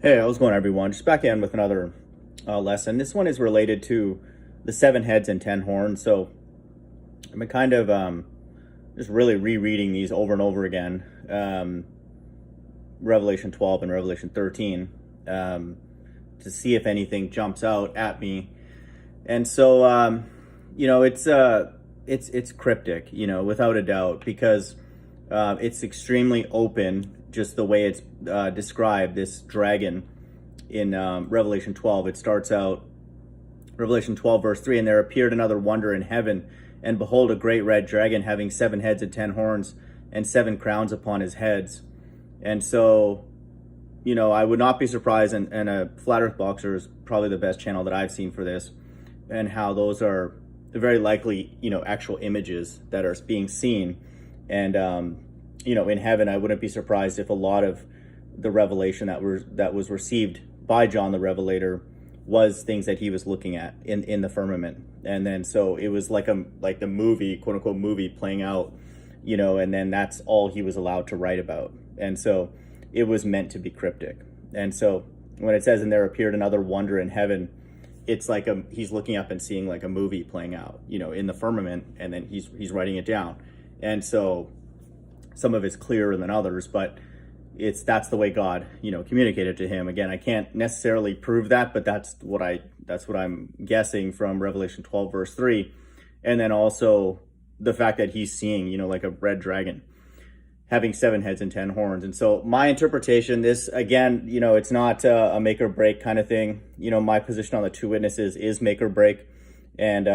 Hey, how's it going, everyone? Just back in with another lesson. This one is related to the 7 heads and 10 horns. So I've been kind of just really rereading these over and over again, Revelation 12 and Revelation 13, to see if anything jumps out at me. And so, it's cryptic, without a doubt, because it's extremely open, just the way it's described, this dragon in Revelation 12. It starts out, Revelation 12, verse 3, and there appeared another wonder in heaven, and behold, a great red dragon having 7 heads and 10 horns, and 7 crowns upon his heads. And so, I would not be surprised, and a Flat Earth Boxer is probably the best channel that I've seen for this, and how those are very likely, actual images that are being seen. And, in heaven, I wouldn't be surprised if a lot of the revelation that was received by John the Revelator was things that he was looking at in the firmament. And then, so it was like the movie, quote unquote movie, playing out, and then that's all he was allowed to write about. And so it was meant to be cryptic. And so when it says, and there appeared another wonder in heaven, it's like he's looking up and seeing like a movie playing out, in the firmament, and then he's writing it down. And so some of it's clearer than others, but that's the way God, communicated to him. Again, I can't necessarily prove that, but that's what I'm guessing from Revelation 12, verse 3. And then also the fact that he's seeing, like a red dragon having 7 heads and 10 horns. And so my interpretation, this, again, it's not a make or break kind of thing. My position on the two witnesses is make or break. And,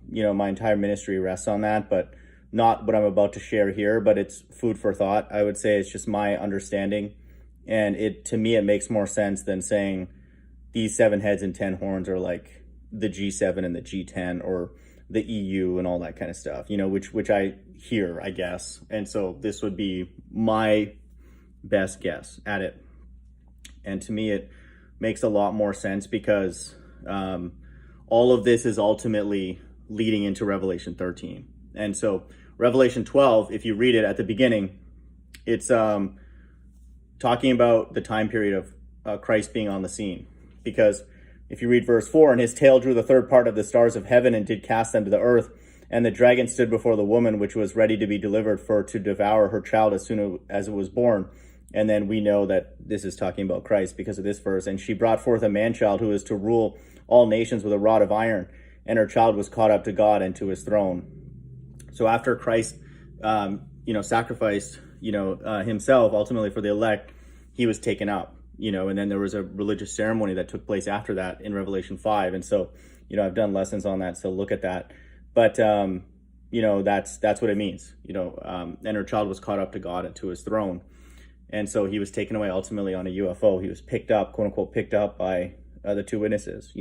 my entire ministry rests on that, but not what I'm about to share here, but it's food for thought. I would say it's just my understanding. And to me, it makes more sense than saying these 7 heads and 10 horns are like the G7 and the G10 or the EU and all that kind of stuff, which I hear, I guess. And so this would be my best guess at it. And to me, it makes a lot more sense because all of this is ultimately leading into Revelation 13. And so Revelation 12, if you read it at the beginning, it's talking about the time period of Christ being on the scene. Because if you read verse 4, and his tail drew the third part of the stars of heaven and did cast them to the earth. And the dragon stood before the woman, which was ready to be delivered to devour her child as soon as it was born. And then we know that this is talking about Christ because of this verse. And she brought forth a man-child who is to rule all nations with a rod of iron. And her child was caught up to God and to his throne. So after Christ, sacrificed, himself ultimately for the elect, he was taken up, and then there was a religious ceremony that took place after that in Revelation 5. And so, I've done lessons on that, so look at that. But, that's what it means, and her child was caught up to God and to his throne. And so he was taken away ultimately on a UFO. He was picked up, quote unquote, picked up by the two witnesses,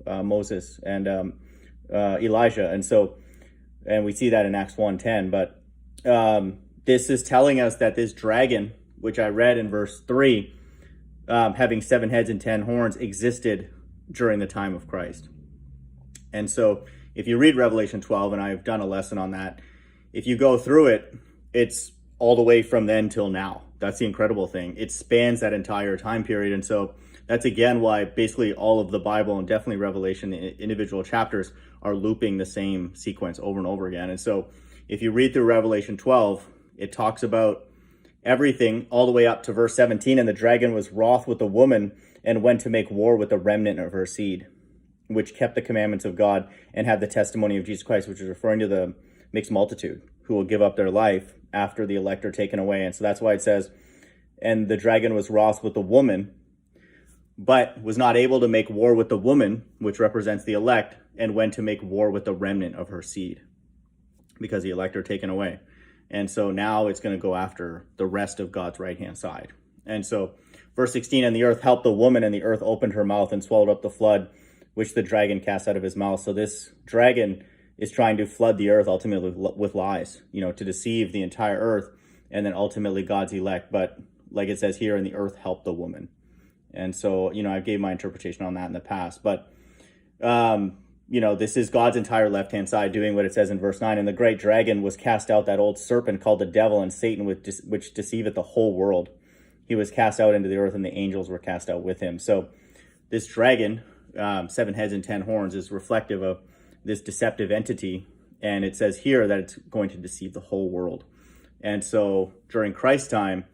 Moses and Elijah. And we see that in Acts 1:10. But this is telling us that this dragon, which I read in verse 3, having 7 heads and 10 horns, existed during the time of Christ. And so if you read Revelation 12, and I've done a lesson on that, if you go through it, it's all the way from then till now. That's the incredible thing. It spans that entire time period. And so that's, again, why basically all of the Bible, and definitely Revelation, the individual chapters, are looping the same sequence over and over again. And so if you read through Revelation 12, it talks about everything all the way up to verse 17. And the dragon was wroth with the woman and went to make war with the remnant of her seed, which kept the commandments of God and had the testimony of Jesus Christ, which is referring to the mixed multitude who will give up their life after the elect are taken away. And so that's why it says, and the dragon was wroth with the woman, but was not able to make war with the woman, which represents the elect, and went to make war with the remnant of her seed, because the elect are taken away. And so now it's going to go after the rest of God's right-hand side. And so verse 16, and the earth helped the woman, and the earth opened her mouth and swallowed up the flood, which the dragon cast out of his mouth. So this dragon is trying to flood the earth ultimately with lies, to deceive the entire earth, and then ultimately God's elect. But like it says here, and the earth helped the woman. And so, I gave my interpretation on that in the past. But, this is God's entire left-hand side doing what it says in verse 9. And the great dragon was cast out, that old serpent called the devil and Satan, which deceiveth the whole world. he was cast out into the earth and the angels were cast out with him. So this dragon, 7 heads and 10 horns, is reflective of this deceptive entity. And it says here that it's going to deceive the whole world. And so during Christ's time,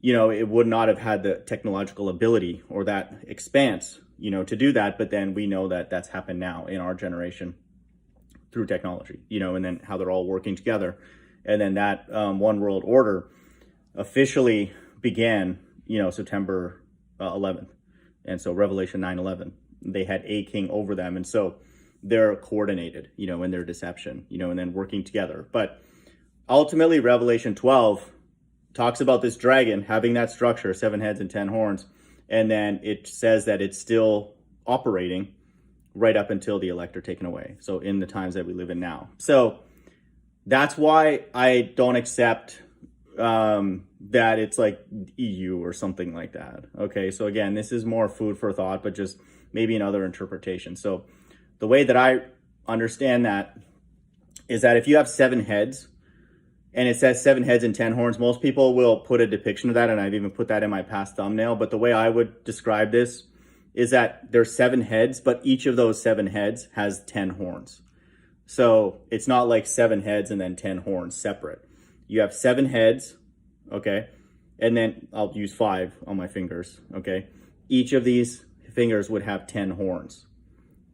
it would not have had the technological ability or that expanse, to do that. But then we know that that's happened now in our generation through technology, and then how they're all working together. And then that one world order officially began, September 11th. And so Revelation 9:11, they had a king over them. And so they're coordinated, in their deception, and then working together. But ultimately, Revelation 12 talks about this dragon having that structure, 7 heads and 10 horns. And then it says that it's still operating right up until the elect are taken away. So in the times that we live in now. So that's why I don't accept that it's like EU or something like that. Okay, so again, this is more food for thought, but just maybe another interpretation. So the way that I understand that is that if you have 7 heads and it says 7 heads and 10 horns, most people will put a depiction of that, and I've even put that in my past thumbnail. But the way I would describe this is that there's 7 heads, but each of those 7 heads has 10 horns. So it's not like 7 heads and then 10 horns separate. You have 7 heads, okay? And then I'll use 5 on my fingers, okay? Each of these fingers would have 10 horns.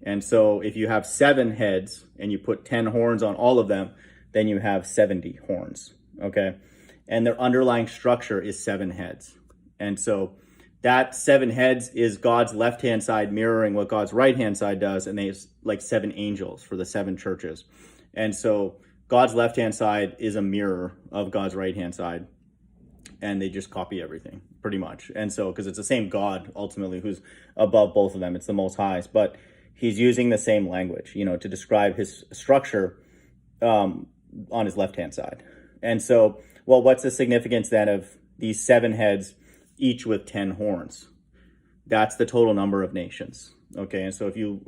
And so if you have 7 heads and you put 10 horns on all of them, then you have 70 horns, okay? And their underlying structure is 7 heads. And so that 7 heads is God's left-hand side mirroring what God's right-hand side does, and they have like 7 angels for the 7 churches. And so God's left-hand side is a mirror of God's right-hand side, and they just copy everything, pretty much. And so, because it's the same God, ultimately, who's above both of them. It's the Most High, but he's using the same language, to describe his structure on his left-hand side. And so, well, what's the significance then of these 7 heads, each with 10 horns? That's the total number of nations. Okay, and so if you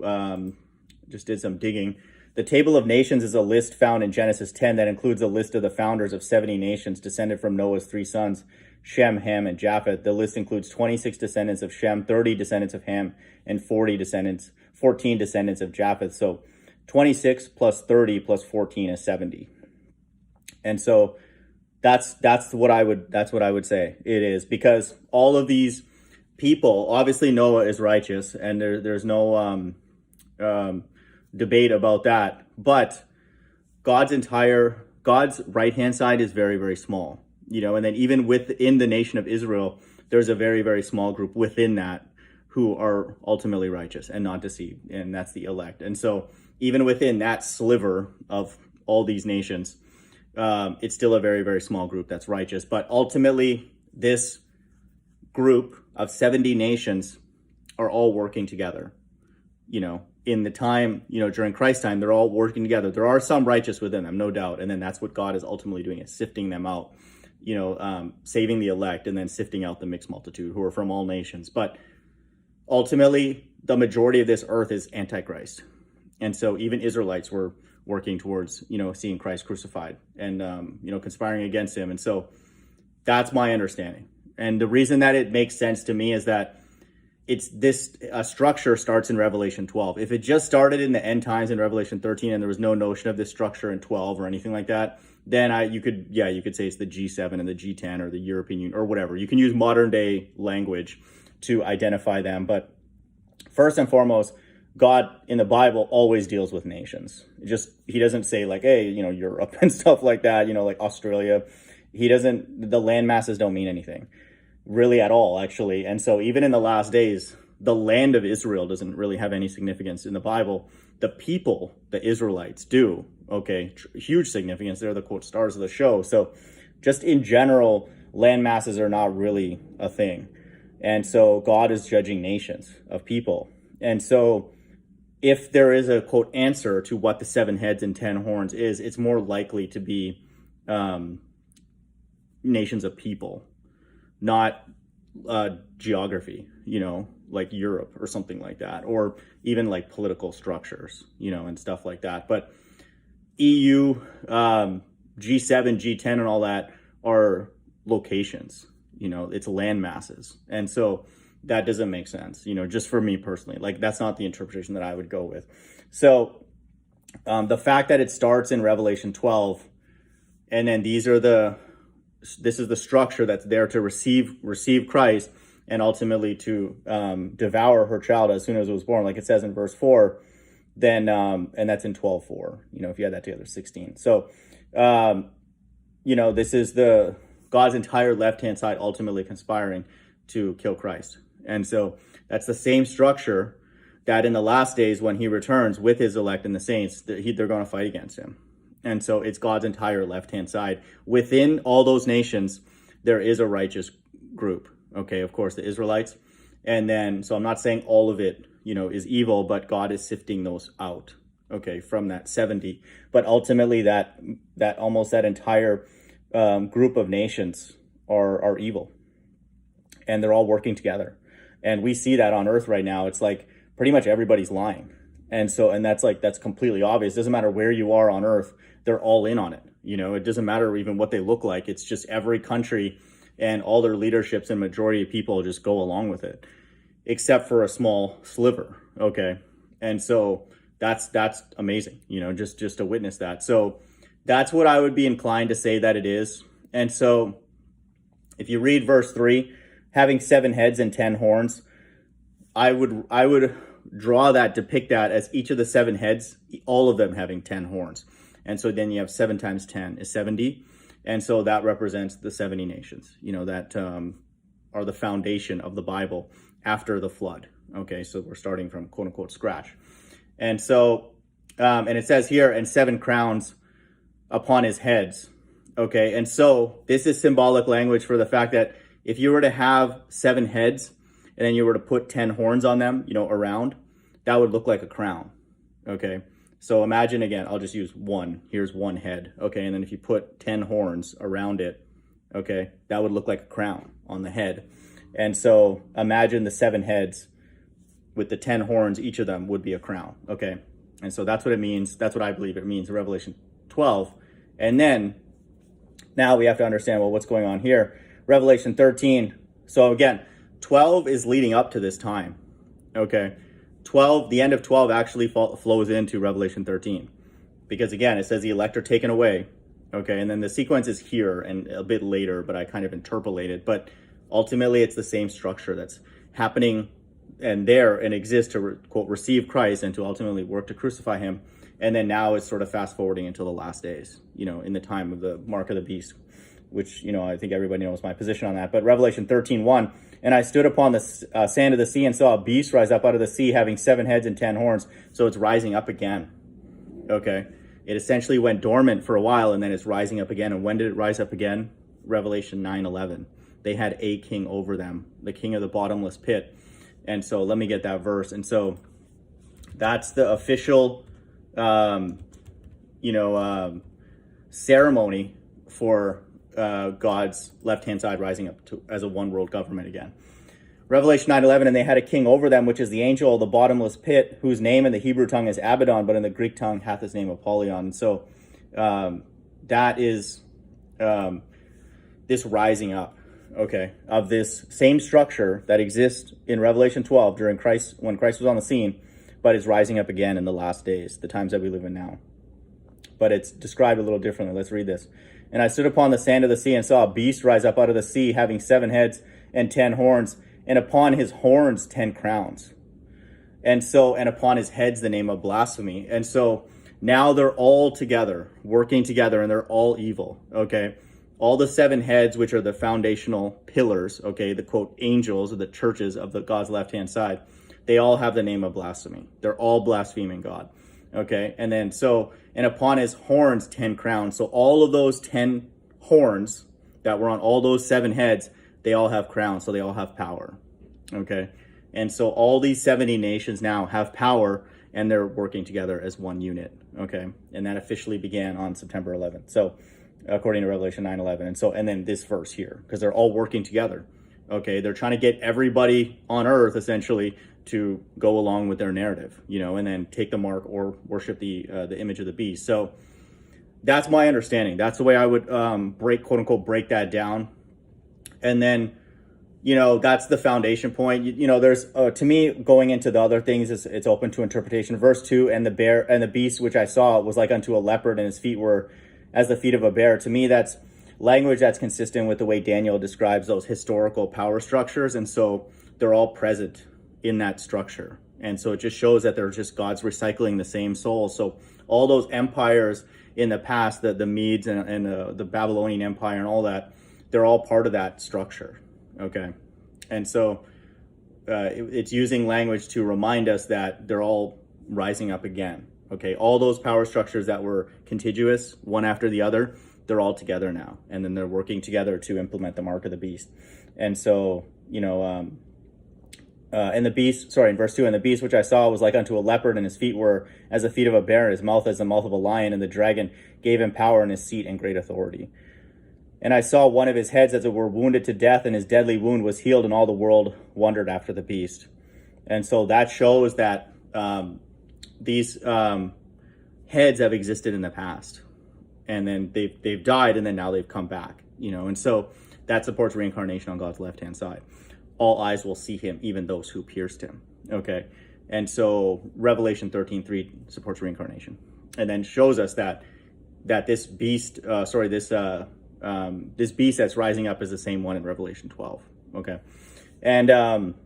just did some digging, the table of nations is a list found in Genesis 10 that includes a list of the founders of 70 nations descended from Noah's 3 sons, Shem, Ham, and Japheth. The list includes 26 descendants of Shem, 30 descendants of Ham, and 14 descendants of Japheth. So 26 plus 30 plus 14 is 70. And so that's what I would say it is, because all of these people, obviously Noah is righteous, and there's no debate about that. But God's right-hand side is very, very small, and then even within the nation of Israel, there's a very, very small group within that who are ultimately righteous and not deceived, and that's the elect. And so even within that sliver of all these nations, it's still a very, very small group that's righteous. But ultimately, this group of 70 nations are all working together, in the time, during Christ's time, they're all working together. There are some righteous within them, no doubt. And then that's what God is ultimately doing, is sifting them out, saving the elect and then sifting out the mixed multitude who are from all nations. But ultimately, the majority of this earth is Antichrist. And so even Israelites were working towards, seeing Christ crucified and, conspiring against him. And so that's my understanding. And the reason that it makes sense to me is that it's this structure starts in Revelation 12. If it just started in the end times in Revelation 13 and there was no notion of this structure in 12 or anything like that, then you could say it's the G7 and the G10 or the European Union or whatever. You can use modern day language to identify them. But first and foremost, God in the Bible always deals with nations. He doesn't say like, hey, Europe and stuff like that, like Australia. The land masses don't mean anything really at all, actually. And so even in the last days, the land of Israel doesn't really have any significance in the Bible. The people, the Israelites, do. Okay, huge significance. They're the quote stars of the show. So just in general, land masses are not really a thing. And so God is judging nations of people. And so if there is a quote answer to what the 7 heads and 10 horns is, it's more likely to be nations of people, not geography, like Europe or something like that, or even like political structures, and stuff like that. But EU, G7, G10 and all that are locations, you know, it's land masses. And so that doesn't make sense, you know, just for me personally. Like, that's not the interpretation that I would go with. So the fact that it starts in Revelation 12, and then this is the structure that's there to receive Christ, and ultimately to devour her child as soon as it was born, like it says in verse 4, then, and that's in 12:4, you know, if you add that together, 16. So, you know, this is God's entire left-hand side ultimately conspiring to kill Christ. And so that's the same structure that in the last days, when he returns with his elect and the saints, they're going to fight against him. And so it's God's entire left-hand side. Within all those nations, there is a righteous group. Okay, of course, the Israelites. And then, so I'm not saying all of it, you know, is evil, but God is sifting those out, okay, from that 70. But ultimately, that entire group of nations are evil. And they're all working together. And we see that on earth right now. It's like pretty much everybody's lying. And that's completely obvious. It doesn't matter where you are on earth, they're all in on it. You know, it doesn't matter even what they look like. It's just every country and all their leaderships and majority of people just go along with it, except for a small sliver. Okay. And so that's amazing, you know, just to witness that. So that's what I would be inclined to say that it is. And so if you read verse 3, having 7 heads and 10 horns, I would depict that as each of the 7 heads, all of them having 10 horns. And so then you have 7 times 10 is 70. And so that represents the 70 nations, you know, that are the foundation of the Bible after the flood. Okay, so we're starting from quote unquote scratch. And so, and it says here, and 7 crowns upon his heads. Okay, and so this is symbolic language for the fact that if you were to have 7 heads and then you were to put 10 horns on them, you know, around, that would look like a crown. Okay. So imagine, again, I'll just use one. Here's 1 head. Okay. And then if you put 10 horns around it, okay, that would look like a crown on the head. And so imagine the 7 heads with the 10 horns, each of them would be a crown. Okay. And so that's what it means. That's what I believe it means in Revelation 12. And then now we have to understand, well, what's going on here? Revelation 13. So again, 12 is leading up to this time. Okay. 12, the end of 12 actually flows into Revelation 13, because again, it says the elect are taken away. Okay. And then the sequence is here and a bit later, but I kind of interpolated, but ultimately it's the same structure that's happening and there and exists to quote, receive Christ and to ultimately work to crucify him. And then now it's sort of fast forwarding until the last days, you know, in the time of the mark of the beast, which, you know, I think everybody knows my position on that. But Revelation 13:1, and I stood upon the sand of the sea and saw a beast rise up out of the sea, having 7 heads and 10 horns. So it's rising up again. Okay. It essentially went dormant for a while and then it's rising up again. And when did it rise up again? Revelation 9:11. They had a king over them, the king of the bottomless pit. And so let me get that verse. And so that's the official, ceremony for God's left-hand side rising up as a one world government again. Revelation 9:11, and they had a king over them, which is the angel of the bottomless pit, whose name in the Hebrew tongue is Abaddon, but in the Greek tongue hath his name Apollyon. And so that is this rising up, okay, of this same structure that exists in Revelation 12 when Christ was on the scene, but is rising up again in the last days, the times that we live in now. But it's described a little differently. Let's read this. And I stood upon the sand of the sea and saw a beast rise up out of the sea, having 7 heads and 10 horns, and upon his horns 10 crowns. And upon his heads the name of blasphemy. And so now they're all together, working together, and they're all evil, okay? All the 7 heads, which are the foundational pillars, okay, the quote angels of the churches of the God's left-hand side, they all have the name of blasphemy. They're all blaspheming God. Okay, and upon his horns 10 crowns. So all of those 10 horns that were on all those 7 heads, they all have crowns, so they all have power. Okay, and so all these 70 nations now have power, and they're working together as one unit. Okay, and that officially began on September 11th. So according to Revelation 9:11, and then this verse here, because they're all working together. Okay, they're trying to get everybody on earth essentially to go along with their narrative, you know, and then take the mark or worship the image of the beast. So that's my understanding. That's the way I would quote unquote break that down. And then, that's the foundation point. There's to me, going into the other things, it's open to interpretation. Verse 2, and the bear and the beast which I saw was like unto a leopard, and his feet were as the feet of a bear. To me, that's language that's consistent with the way Daniel describes those historical power structures. And so they're all present in that structure. And so it just shows that they're just God's recycling the same soul. So all those empires in the past, the Medes and the Babylonian Empire and all that, they're all part of that structure. Okay. And so it's using language to remind us that they're all rising up again. Okay. All those power structures that were contiguous, one after the other, they're all together now. And then they're working together to implement the mark of the beast. And so, and the beast, in verse 2, and the beast which I saw was like unto a leopard, and his feet were as the feet of a bear, and his mouth as the mouth of a lion, and the dragon gave him power and his seat and great authority. And I saw one of his heads as it were wounded to death, and his deadly wound was healed, and all the world wondered after the beast. And so that shows that these heads have existed in the past, and then they've died, and then now they've come back, and so that supports reincarnation on God's left-hand side. All eyes will see him, even those who pierced him. Okay. And so Revelation 13:3 supports reincarnation, and then shows us that this beast, this beast that's rising up is the same one in Revelation 12. Okay. And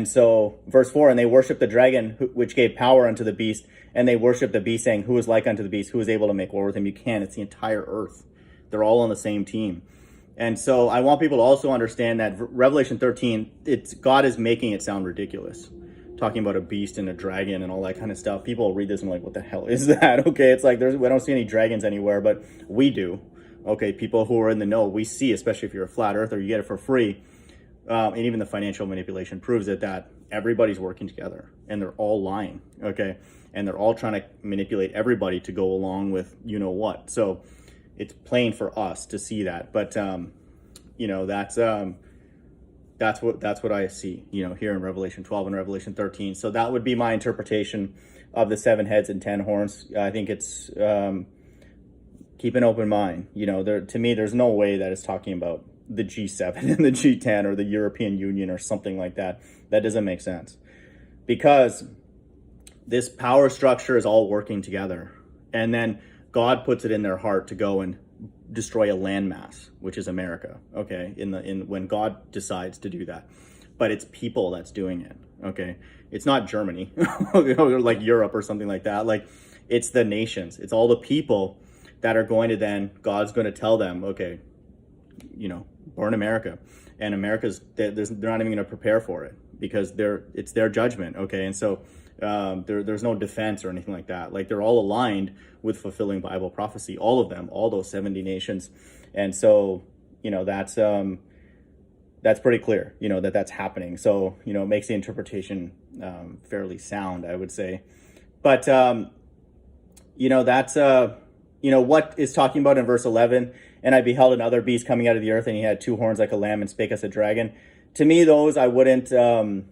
so verse 4, and they worship the dragon, which gave power unto the beast, and they worship the beast, saying, who is like unto the beast? Who is able to make war with him? You can't. It's the entire earth. They're all on the same team. And so I want people to also understand that Revelation 13, God is making it sound ridiculous, talking about a beast and a dragon and all that kind of stuff. People read this and like, what the hell is that? Okay, it's like we don't see any dragons anywhere, but we do. Okay, people who are in the know, we see, especially if you're a flat earther, you get it for free. And even the financial manipulation proves it, that everybody's working together and they're all lying. Okay, and they're all trying to manipulate everybody to go along with what. So it's plain for us to see that, but that's what I see, here in Revelation 12 and Revelation 13. So that would be my interpretation of the 7 heads and 10 horns. I think it's keep an open mind. To me, there's no way that it's talking about the G7 and the G10 or the European Union or something like that. That doesn't make sense, because this power structure is all working together, and then God puts it in their heart to go and destroy a landmass, which is America. Okay, when God decides to do that, but it's people that's doing it. Okay, it's not Germany or like Europe or something like that. Like, it's the nations. It's all the people that are going to God's going to tell them, okay, burn America, and they're not even going to prepare for it, because it's their judgment. Okay, and so there's no defense or anything like that. Like, they're all aligned with fulfilling Bible prophecy, all of them, all those 70 nations. And so, that's pretty clear, that's happening. So, it makes the interpretation fairly sound, I would say. But, that's, what is talking about in verse 11, and I beheld another beast coming out of the earth, and he had 2 horns like a lamb and spake as a dragon. To me, those I wouldn't, I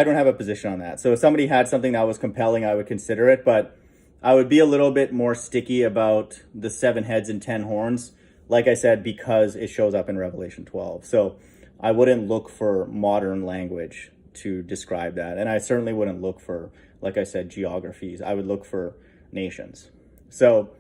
don't have a position on that. So if somebody had something that was compelling, I would consider it, but I would be a little bit more sticky about the 7 heads and 10 horns, like I said, because it shows up in Revelation 12. So I wouldn't look for modern language to describe that. And I certainly wouldn't look for, like I said, geographies. I would look for nations. So,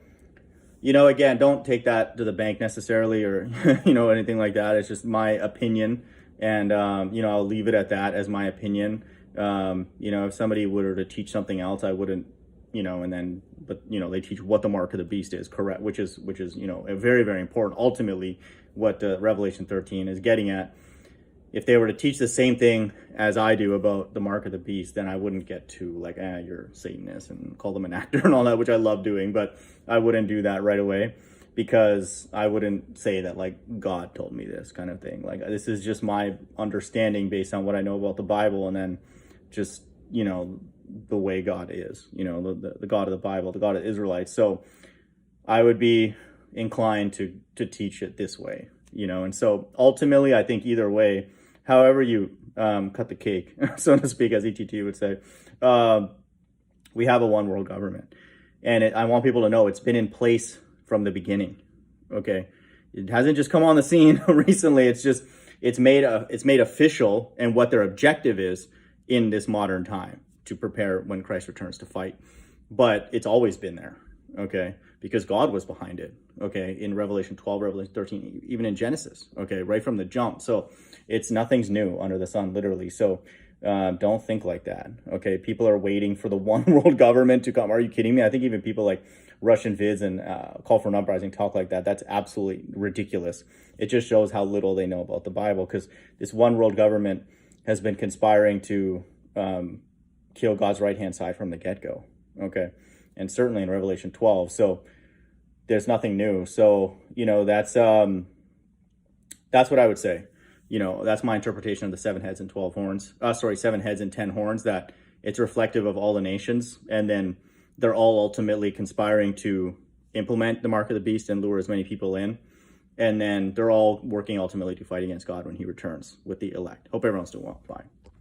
again, don't take that to the bank necessarily, or, anything like that. It's just my opinion. And, I'll leave it at that as my opinion. If somebody were to teach something else, I wouldn't, but they teach what the mark of the beast is, correct, which is, a very, very important, ultimately, what Revelation 13 is getting at. If they were to teach the same thing as I do about the mark of the beast, then I wouldn't get to like, you're Satanist and call them an actor and all that, which I love doing, but I wouldn't do that right away, because I wouldn't say that like God told me this kind of thing. Like, this is just my understanding based on what I know about the Bible, and then just, the way God is, the God of the Bible, the God of Israelites. So I would be inclined to teach it this way, and so ultimately I think either way, however you cut the cake, so to speak, as ETT would say, we have a one world government, and I want people to know it's been in place from the beginning. Okay, It hasn't just come on the scene recently. It's made official, and what their objective is in this modern time to prepare when Christ returns to fight. But it's always been there, okay? Because God was behind it, okay? In Revelation 12, Revelation 13, even in Genesis, okay? Right from the jump. So nothing's new under the sun, literally. So don't think like that, okay? People are waiting for the one world government to come. Are you kidding me? I think even people like Russian Vids and Call for an Uprising talk like that. That's absolutely ridiculous. It just shows how little they know about the Bible, because this one world government has been conspiring to kill God's right-hand side from the get-go, okay? And certainly in Revelation 12. So there's nothing new. So, that's what I would say. That's my interpretation of the 7 heads and 12 horns. 7 heads and 10 horns, that it's reflective of all the nations. And then they're all ultimately conspiring to implement the mark of the beast and lure as many people in. And then they're all working ultimately to fight against God when he returns with the elect. Hope everyone's doing well. Bye.